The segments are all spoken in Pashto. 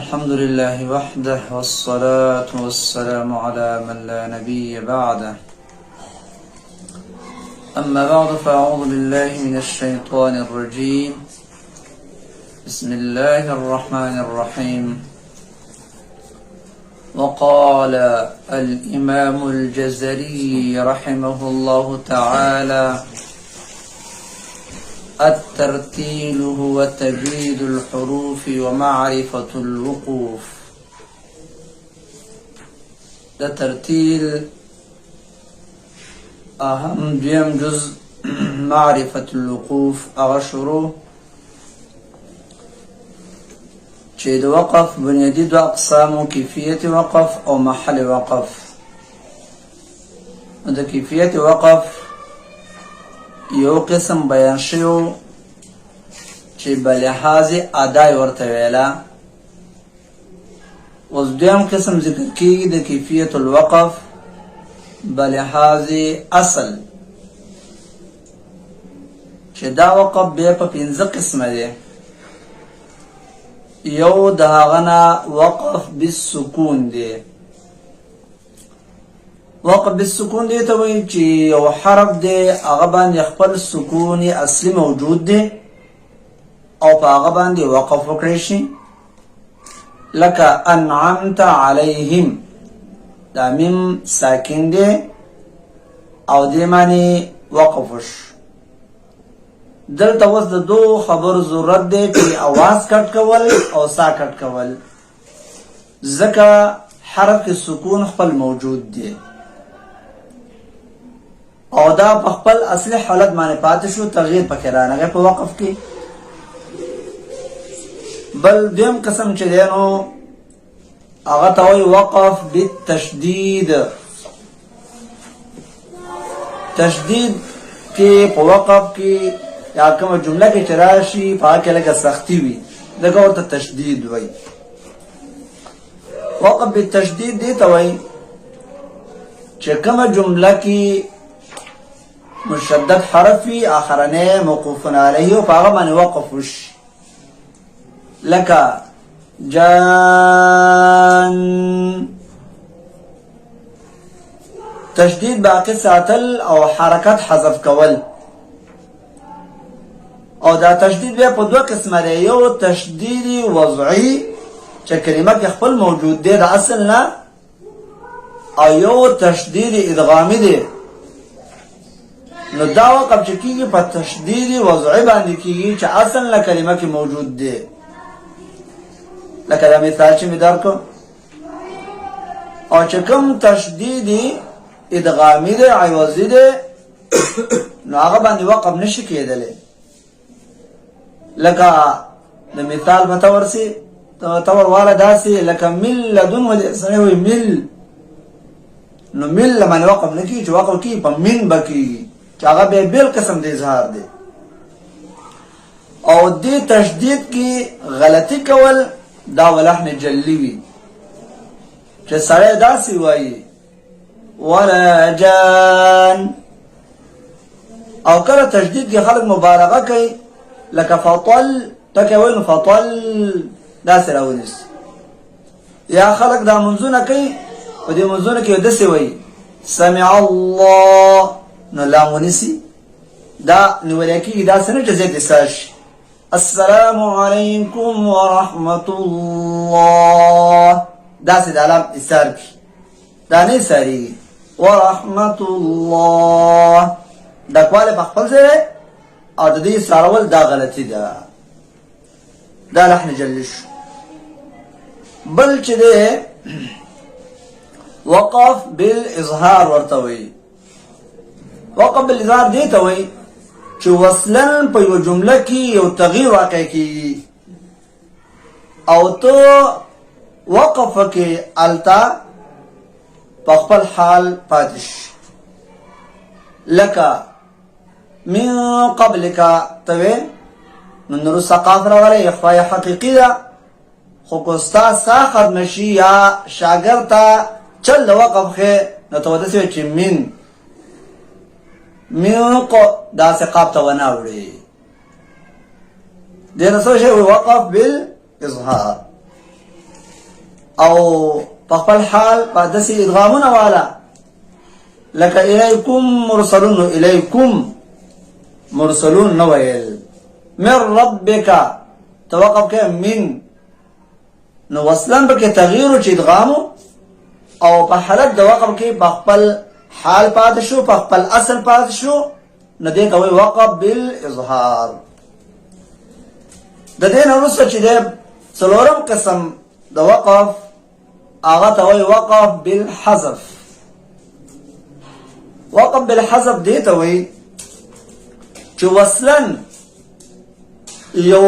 الحمد لله وحده والصلاة والسلام على من لا نبي بعده. أما بعد فأعوذ بالله من الشيطان الرجيم. بسم الله الرحمن الرحيم. وقال الإمام الجزري رحمه الله تعالى: الترتيل هو تجويد الحروف ومعرفة الوقوف. ده ترتيل أهم دویم جزء معرفة الوقوف أغشرو چې د وقف بنیادی دو اقسامو کیفیت وقف او محل وقف. د کیفیت وقف یو قسم بیان شو چې بلحاظ ادای ورته ویلا، اوس دویم قسم ذکر کیږي د کیفیت الوقف بلحاظ اصل، چې دا وقف بیا په پنځه قسمه دی. یو د هغه نه وقف بالسکون دی. وقف بالسکون دی ته وایي چې یو حرف دی هغه باندې خپل سکون اصلي موجود دی او په هغه باندې وقف وکړی شي، لکه انعمت علیهم، دا میم ساکن دی او دې معنی وقف وشو. دلته اوس د دو خبر ضرورت دی چې اواز کټ کول او سا کټ کول، ځکه حرف سکون خپل موجود دی او دا په خپل اصلي حالت باندې پاتې شو، تغییر پکې رانغی په وقف کې. بل دویم قسم چې دی نو هغه ته وایي وقف بالتشدید. تشدید کې په وقف کې یا کومه جمله کې چې راشي په هغه کې لږه سختي وي، دغه ورته تشدید وایي. وقف بالتشدید دی ته وایي چې کومه جمله کې مشدد حرف وي آخرنه موقوف علیه او په هغه باندې وقف وشي، لکه جان. تشدید باقی ساتل او حرکت حذف کول. او دا تشدید بیا په دوه قسمه دی. یو تشدید وضعی چې کلمه کې خپل موجود دی د اصل نه، او یو تشدید ادغامی دی. نو دا وقف چې کېږي په تشدید وضعی باندې کېږي چې اصل نه کلمه کې موجود دی. لکه دا مثال چې مې درکړو. او چې کوم تشدید ادغامی دی عوضی دی نو هغه باندې وقف نشي کېدلی. لکه د مثال په تور سي تور والا داسې لکه مل لدن ولې سره وي مل، نو مل باندې وقف نه کېږي چې وقف کېږي په من به کېږي چې هغه بیا بل قسم د اظهار دی. او دې تشدید کې غلطي کول دا ولحن جلی وي چې سړی داسې وایي ولا جان. او کله تشدید کې خلک مبالغه کوي لکه فطل تکه وایي نو فطل داسې راونیسي. یا خلک دا منځونه کوي په دې منځونه کې داسې وایي سمع الله نو لام ونیسي، دا نیولی کېږي داسې نه چې زیات احساس شي. السلام علیکم ورحمة الله داسې د علام احسار کړي، دا نه احسارېږي. ورحمة الله ډکوالی په خپل ځای او د دې احسارول دا غلطي ده، دا لحن جلی شو. بل چې دی وقف بالاظهار ورته وایي. وقف بالاظهار دی ته وایي چې وصلا په یو جمله کې یو تغییر واقع کېږي او ته وقف کې التا په خپل حال پاتې شي. لکه من قبلک ته وایي نو وروسته قاف راغلی، اخفای حقیقي ده، خو که ستا سا ختم شي یا شاګرد ته چل د وقف ښې نو ته وداسې وایي چې من داسې قاف ته ونه وړي. دې نه څه شی وقف بالاظهار. او بخبل حال بعد سي ادغامنا والا لك اليكم مرسلون اليكم مرسلون نويل من ربك توقف كه من نو وصلن بك تغيير چ ادغامو او په حالت د وقف کې بخبل حال پات شو بخبل اصل پات شو ندې کوي وقف بالاظهار د دې نو څه چې د څلورم قسم د وقف هغه ته وایي وقف بالحذف. وقف بالحذف دې ته وایي چې وصلن یو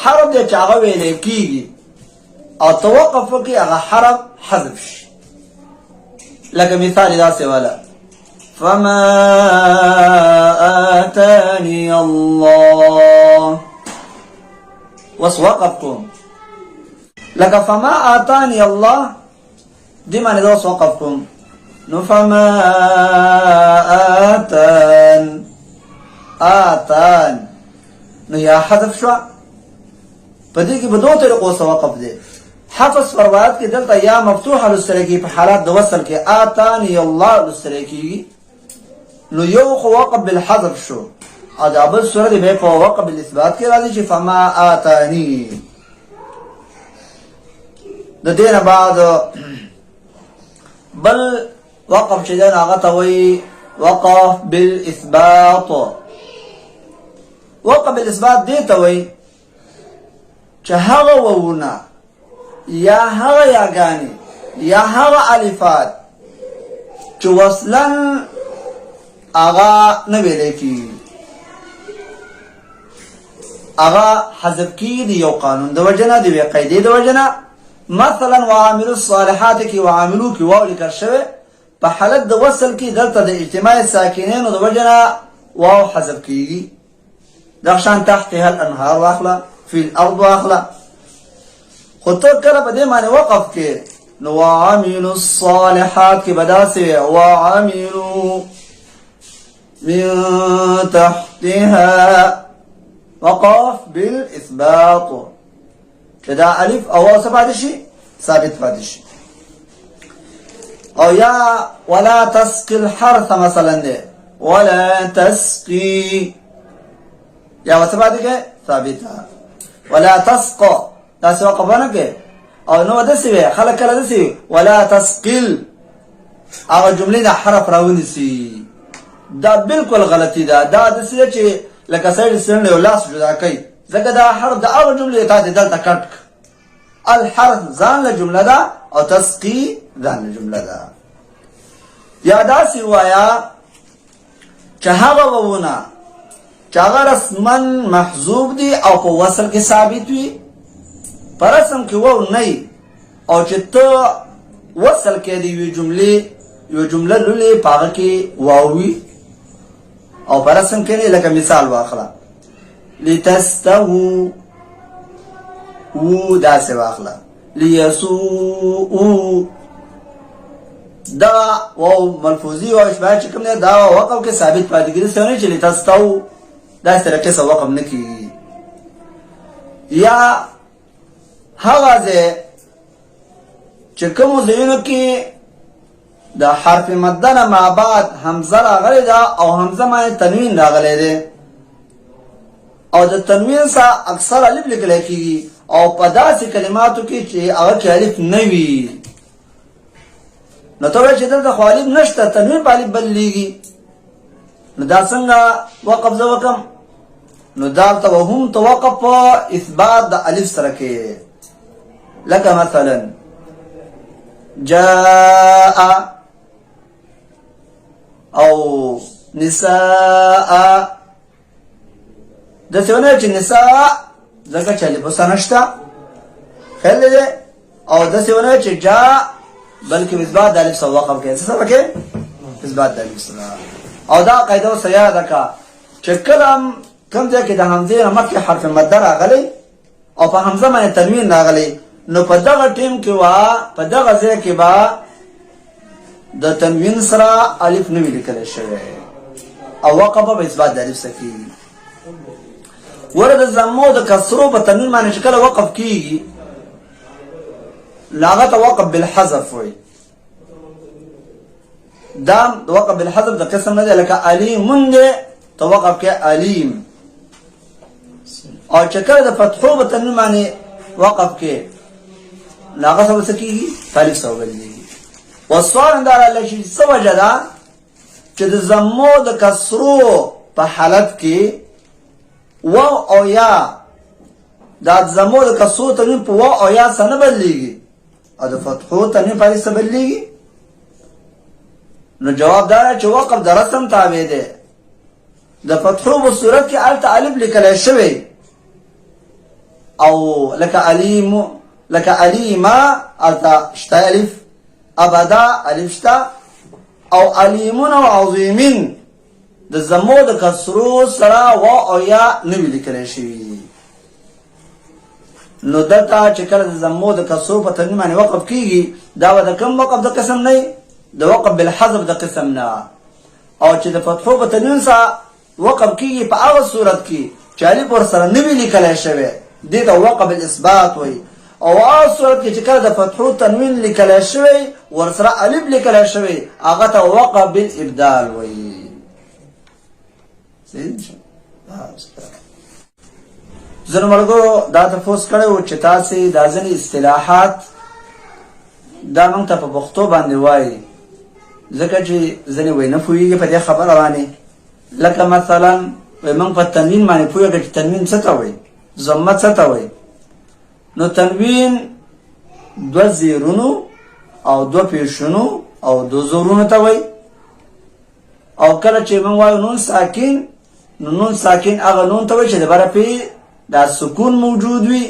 حرف دې چې هغه ویل کېږي او توقف وکړي هغه حرف حذف شي. لکه مثال داسې والا فما آتاني الله وس وقفكم لك فما آتاني الله دي معنى دوس وقفكم نو فما آتان نو يا حذف شو پدې کې په دوه طریقو سره وقف دي. حفظ پروات کې دلته یا مفتوحه لسترکی په حالات د وصل کې آتاني الله لسترکی نو یو خو وقف بالحذف شو او د ابل سوره دی په وقف بالاثبات کې راځي چې فما آتاني. د دې نه بعد بل وقف چې دا هغه ته وایي وقف بالاثبات. وقف بالاثبات دی ته وایي چې هغه وونه یا هغه یاګانی یا هغه الفات چې وصلن هغه نه ویل کېږي هغه حذف کېږي یو قانون د وجنه دی قاعده د وجنه. مثلا وعاملوا الصالحات کې وعاملوا کې واو لیکل شوی په حالت د وصل کې دلته د اجتماع ساکنینو د وجنه واو حذف کېږي. دغشان تحتها الانهار واخله في الارض واخله خو ته کله په دې معنی وقف کې نو وعاملوا الصالحات کې بداسي وعاملوا من تحتها وقف بالاثبات كدا الف او ثابت شي ثابت پاتې شي. او یا ولا تسقي الحرث مثلا ده ولا تسقي یا ثابت کې ثابته ولا تسقى دا څه وقفونه کې او نو دسي خلک کله دسي ولا تسقل هغه جمله د حرف راونسي دا بالکل غلطی ده. دا دسي چې لکه سړی سره لاس جدا کوي ځکه دا حرف د هغه جمله ته دلته کټ الحرف ځان له جمله ده او تسقي ځان له جمله ده. یا داسې وایا چې هغه وونه چې هغه رسمن محذوب دي او په وصل کې ثابت وي پر رسم کې وو نه او چې ته وصل کې دی یو جمله لولې پاغه کې واوي او پر رسم کې لکه مثال واخله لتستو و داسې واخله ليسوء دا واو ملفوظي او اشباه چې کوم نه دا وقف کې ثابت پاتې کېږي څنګه چې لتستو دا سره کې څه وقف نه کیږي. یا هغه چې کوم ځایونو کې د حرف مدنه ما بعد حمزه راغلی ده او حمزه باندې تنوین راغلی ده او د تنوین سره اکثر الف لیکل کېږي او په داسې کلماتو کې چې هغه کې الف نه وي نو ته چې دلته خو الف نشته تنوین په الف بدلېږي نو دا څنګه وقف زه وکم نو دالته وهم توقف اثبات د الف سره کې لکه مثلا جاء او نساء د څونه چې نساء ځکه چې الف سنشتا خل دې او د څونه چې جاء بلکې اثبات د الف سره وقف کې څه سره کې اثبات د الف سره او دا قاعده سیا ده کا چې کلام کوم ځای کې د حمزه مخکې حرف مد راغلی او په حمزه باندې تنوین راغلی نو په دغه ټیم کې په دغه ځای کې د تنوین سره الف نه لیکل شوی او وقف په اثبات د الف سکی ورته زمو د کسرو په تنوین باندې شکل وقف کیږي لاغت وقف بالحذف وي دام وقف بالحذف دا قسم نه دی لکه علیم دی توقف کې علیم او چکر د فتحو په تنوین باندې وقف کې لاغه سره سکیږي تاریخ سره ولېږي وصوان دار الله شي سوجدا چې د زمو د کسرو په حالت کې و او یا دا زمو د کسرو تنوین په و او یا سره بلېږي او د فتحو تنوین په سره بلېږي نو جواب دار چې وقف د رسم تابع دی د فتحو په صورت کې الف الف لیکل شوی او لك عليم لك عليما التا شتا الف ابدا الف شتا او عليمون او عظيمين د زمو د کسرو سرا و او یا نوی لیکل شي نو دلته چې کله د زمو د کسرو په تنوین باندې وقف کیږي دا د کوم وقف د قسم نه د وقف بالحذف د قسم نه او چې د فتحو په تنوین سره وقف کیږي په هغه صورت کې چې الف ور سره نوی لیکل شوی دیتا وقف بالاثبات وي او هغه صورت کې چې کله د فتحو تنوین لیکل شوی ور سره الف لیکل شوی هغه ته وقف بالابدال وي زنه مرګو دا تفوس کړو چې تاسو د ځینې اصطلاحات دا موږ ته په پښتو باندې وایي ځکه چې ځینې وای نه پوهیږي په دې خبره باندې لکه مثلا موږ په تنوین باندې پوهیږو چې تنوین څه ته وایي ضمه څه ته وایي نو تنوین دو زیرونو او دو پیشونو او دو زورونو ته وایي او کله چې موږ وایو نون ساکن نو نون ساکن هغه نون ته وایي چې د بره پې دا سکون موجود وي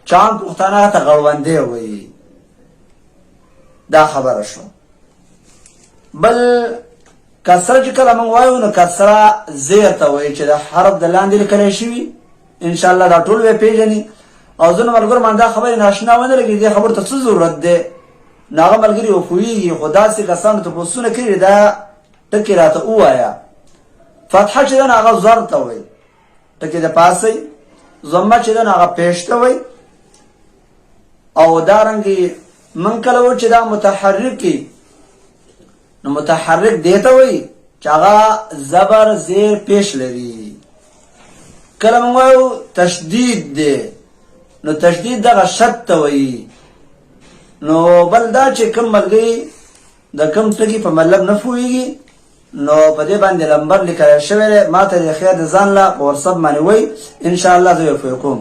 چاند پښتانه ته غړوندی وایي دا خبره شو بل کسره چې کله موږ وایو نو کسره زیر ته وایي چې د حرف د لاندې لیکلی شوي ان شاء الله دا ټول به پیژني او ځنه ملګرو باندې خبرې ناشنا ونه لګي دې خبر ته څه ضرورت ده ناغه ملګری او خوېږي خدا سي کسانو ته پوښتنه کوي دا ټکی راته وایا فتحه چې دا هغه زر ته وایي ټکی د پاسه ضمه چې دا هغه پېشته وایي او دارنګي من کله و چې دا متحرکی نو متحرک دیته وایي چې هغه زبر زیر پیش لري کله موږ وایو تشدید دی نو تشدید دغه شد ته وایي نو بل دا چې کوم ملګري د کوم ټکي په مطلب نه پوهېږي نو په دې باندې نمبر لیکلی شوی دی ما ته د خیر د ځان له په واتساپ باندې وایي انشاءالله زه به پوه کوم